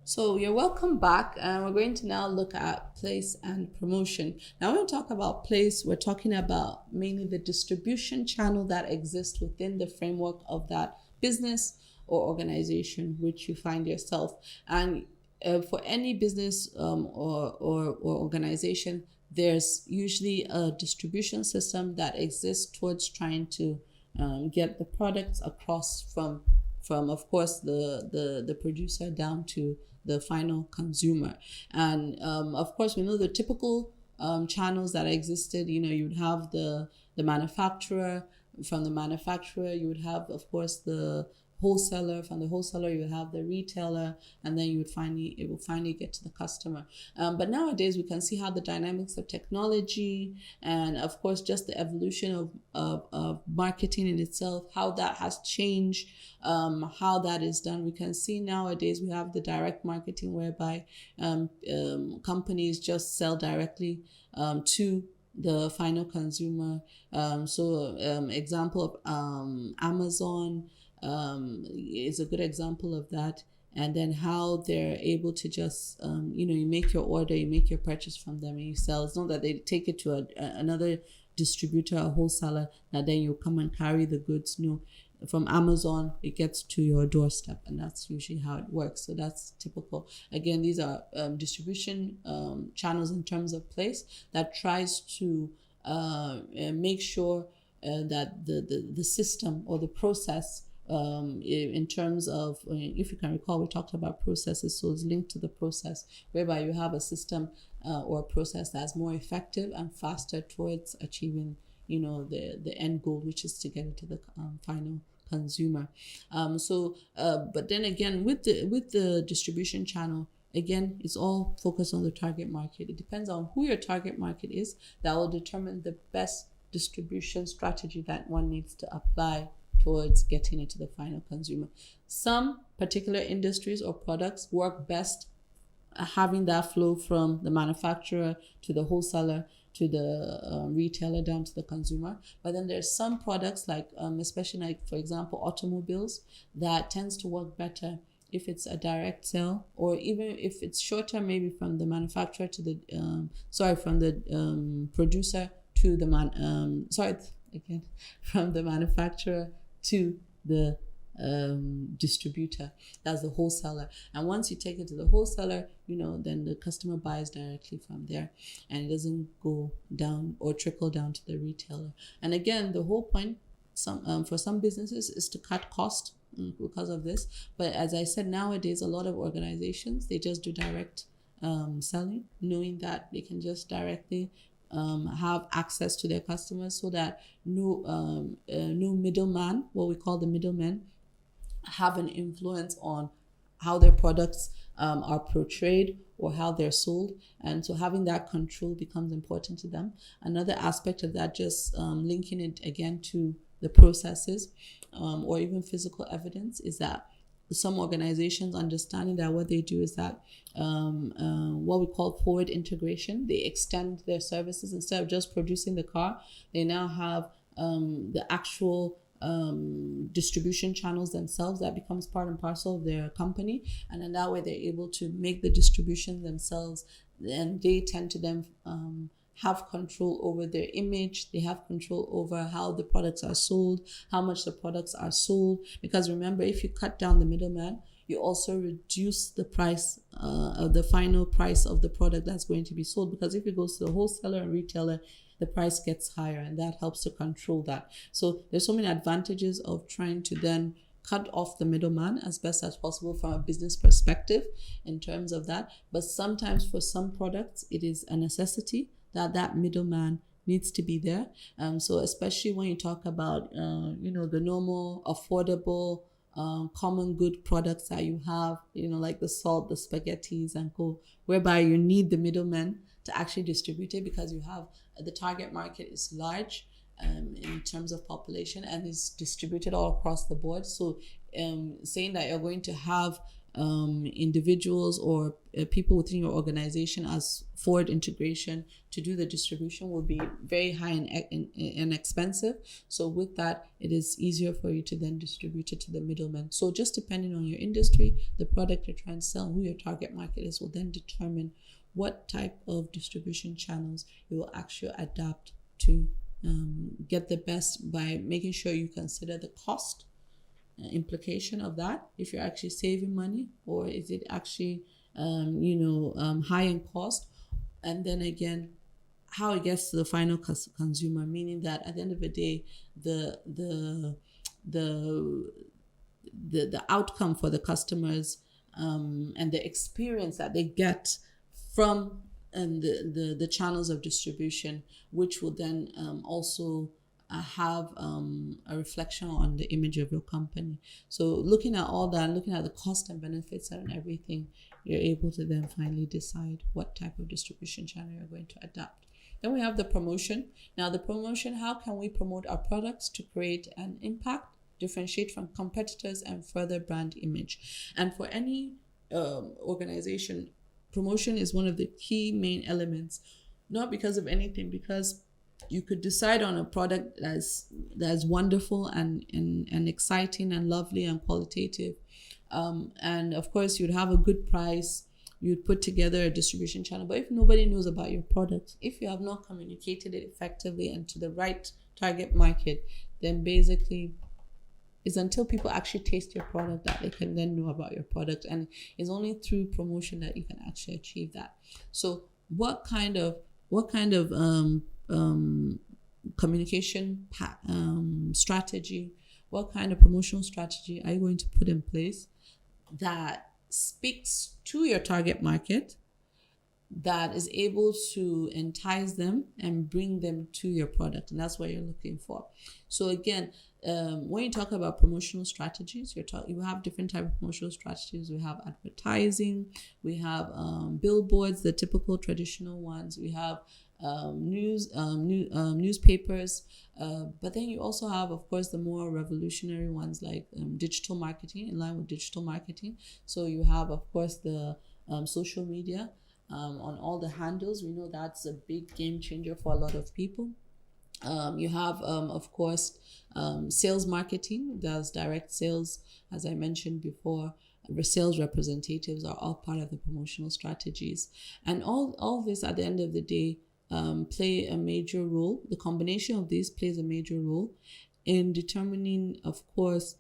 So you're welcome back, and we're going to now look at place and promotion. Now when we talk about place, we're talking about mainly the distribution channel that exists within the framework of that business or organization which you find yourself. And for any business or organization, there's usually a distribution system that exists towards trying to get the products across from of course the producer down to the final consumer. And of course we know the typical channels that existed. You would have the manufacturer. From the manufacturer you would have, of course, the wholesaler. From the wholesaler you would have the retailer, and then it will finally get to the customer. But nowadays we can see how the dynamics of technology and of course just the evolution of marketing in itself, how that has changed, how that is done. We can see nowadays we have the direct marketing whereby companies just sell directly to the final consumer. Example of Amazon is a good example of that. And then how they're able to just, you make your order, you make your purchase from them, and you sell. It's not that they take it to another distributor or wholesaler that then you come and carry the goods. No, from Amazon it gets to your doorstep, and that's usually how it works. So that's typical. Again, these are distribution channels in terms of place that tries to make sure that the system or the process, in terms of, if you can recall, we talked about processes, so it's linked to the process, whereby you have a system or a process that's more effective and faster towards achieving the end goal, which is to get it to the final consumer. But then again, with the distribution channel, again, it's all focused on the target market. It depends on who your target market is. That will determine the best distribution strategy that one needs to apply towards getting it to the final consumer. Some particular industries or products work best having that flow from the manufacturer to the wholesaler to the retailer down to the consumer. But then there's some products like especially like, for example, automobiles, that tends to work better if it's a direct sale, or even if it's shorter, maybe from the manufacturer to the from the producer to the from the manufacturer to the distributor. That's the wholesaler. And once you take it to the wholesaler, then the customer buys directly from there, and it doesn't go down or trickle down to the retailer. And again, the whole point for some businesses is to cut cost because of this. But as I said, nowadays a lot of organizations, they just do direct selling, knowing that they can just directly have access to their customers, so that no middleman, what we call the middlemen, have an influence on how their products are portrayed or how they're sold. And so having that control becomes important to them. Another aspect of that, just linking it again to the processes or even physical evidence, is that some organizations understanding that what they do is that what we call forward integration. They extend their services. Instead of just producing the car, they now have the actual distribution channels themselves that becomes part and parcel of their company. And then that way they're able to make the distribution themselves, and they tend to then have control over their image. They have control over how the products are sold, how much the products are sold. Because remember, if you cut down the middleman, you also reduce the price of the final price of the product that's going to be sold. Because if it goes to the wholesaler and retailer, the price gets higher, and that helps to control that. So there's so many advantages of trying to then cut off the middleman as best as possible from a business perspective in terms of that. But sometimes for some products, it is a necessity that middleman needs to be there. So especially when you talk about, the normal, affordable, common good products that you have, like the salt, the spaghettis and co, whereby you need the middleman to actually distribute it, because you have the target market is large in terms of population and is distributed all across the board. So saying that you're going to have individuals or people within your organization as forward integration to do the distribution will be very high and expensive. So with that, it is easier for you to then distribute it to the middlemen. So just depending on your industry, the product you're trying to sell, who your target market is, will then determine what type of distribution channels you will actually adapt to get the best, by making sure you consider the cost implication of that, if you're actually saving money, or is it actually high in cost, and then again how it gets to the final consumer, meaning that at the end of the day the outcome for the customers and the experience that they get from the channels of distribution, which will then also have a reflection on the image of your company. So looking at all that, looking at the cost and benefits and everything, you're able to then finally decide what type of distribution channel you're going to adapt. Then we have the promotion. Now the promotion, how can we promote our products to create an impact, differentiate from competitors, and further brand image? And for any organization, promotion is one of the key main elements, not because of anything, because you could decide on a product that's wonderful and exciting and lovely and qualitative, and of course you'd have a good price, you'd put together a distribution channel, but if nobody knows about your product, if you have not communicated it effectively and to the right target market, then basically it's until people actually taste your product that they can then know about your product, and it's only through promotion that you can actually achieve that. So what kind of communication strategy, what kind of promotional strategy are you going to put in place that speaks to your target market, that is able to entice them and bring them to your product? And that's what you're looking for. So again, when you talk about promotional strategies, you have different types of promotional strategies. We have advertising, we have billboards, the typical traditional ones. We have newspapers, but then you also have, of course, the more revolutionary ones like digital marketing, in line with digital marketing. So you have, of course, the social media on all the handles. We know that's a big game changer for a lot of people. You have, of course, sales marketing. There's direct sales, as I mentioned before. Sales representatives are all part of the promotional strategies, and all this at the end of the day play a major role. The combination of these plays a major role in determining, of course,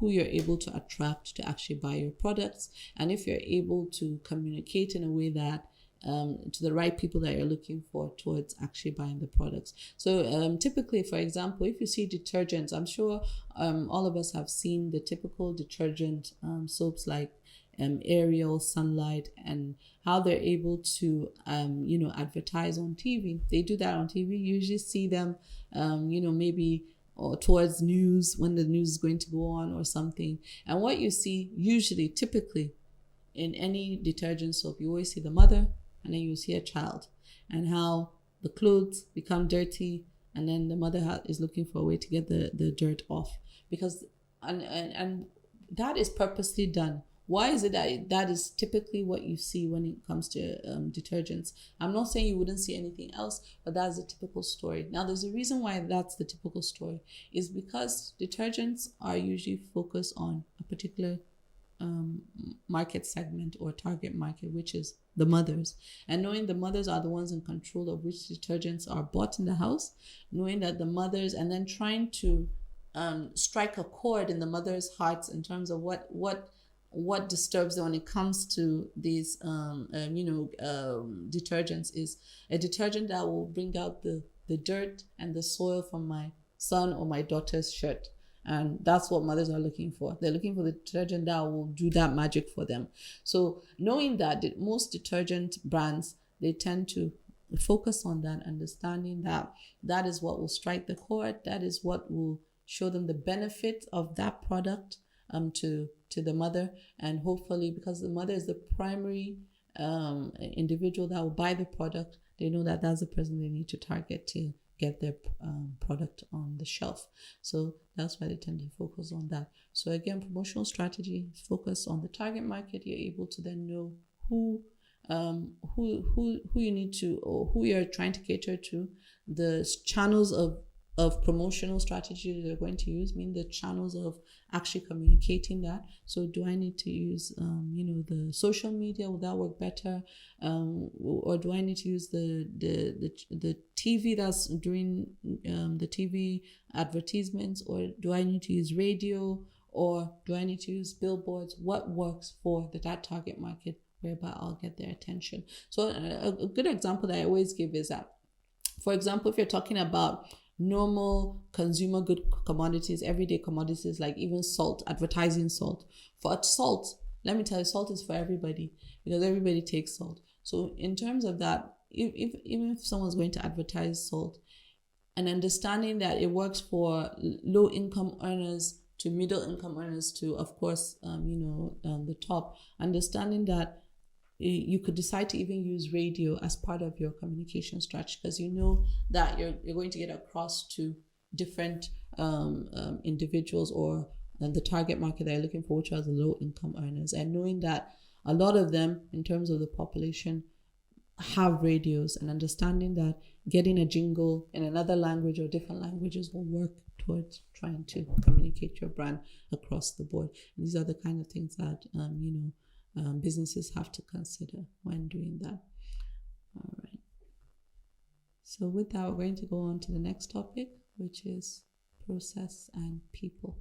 who you're able to attract to actually buy your products, and if you're able to communicate in a way that to the right people that you're looking for towards actually buying the products. So typically, for example, if you see detergents, I'm sure all of us have seen the typical detergent soaps like Ariel, Sunlight, and how they're able to advertise on TV. They do that on TV. You usually see them maybe or towards news, when the news is going to go on or something. And what you see usually, typically, in any detergent soap, you always see the mother, and then you see a child, and how the clothes become dirty, and then the mother is looking for a way to get the dirt off, because and that is purposely done. Why is it that is typically what you see when it comes to detergents? I'm not saying you wouldn't see anything else, but that's the typical story. Now, there's a reason why that's the typical story, is because detergents are usually focused on a particular market segment or target market, which is the mothers. And knowing the mothers are the ones in control of which detergents are bought in the house, knowing that the mothers, and then trying to strike a chord in the mothers' hearts in terms of what disturbs them when it comes to these detergents, is a detergent that will bring out the dirt and the soil from my son or my daughter's shirt. And that's what mothers are looking for. They're looking for the detergent that will do that magic for them. So knowing that most detergent brands, they tend to focus on that, understanding that that is what will strike the chord, that is what will show them the benefit of that product to the mother. And hopefully, because the mother is the primary individual that will buy the product, they know that that's the person they need to target to get their product on the shelf. So that's why they tend to focus on that. So again, promotional strategy, focus on the target market. You're able to then know who you need to, or who you're trying to cater to, the channels of promotional strategy they're going to use, mean the channels of actually communicating that. So do I need to use the social media? Will that work better? Or do I need to use the TV that's doing the TV advertisements? Or do I need to use radio? Or do I need to use billboards? What works for that target market, whereby I'll get their attention? So a good example that I always give is that, for example, if you're talking about normal consumer good commodities, everyday commodities, like even salt, advertising salt. For salt, let me tell you, salt is for everybody because everybody takes salt. So in terms of that, even if someone's going to advertise salt, and understanding that it works for low income earners to middle income earners to, of course, the top, understanding that you could decide to even use radio as part of your communication strategy, because you know that you're going to get across to different individuals or the target market that you're looking for, which are the low income earners, and knowing that a lot of them, in terms of the population, have radios, and understanding that getting a jingle in another language or different languages will work towards trying to communicate your brand across the board. And these are the kind of things that businesses have to consider when doing that. All right. So with that, we're going to go on to the next topic, which is process and people.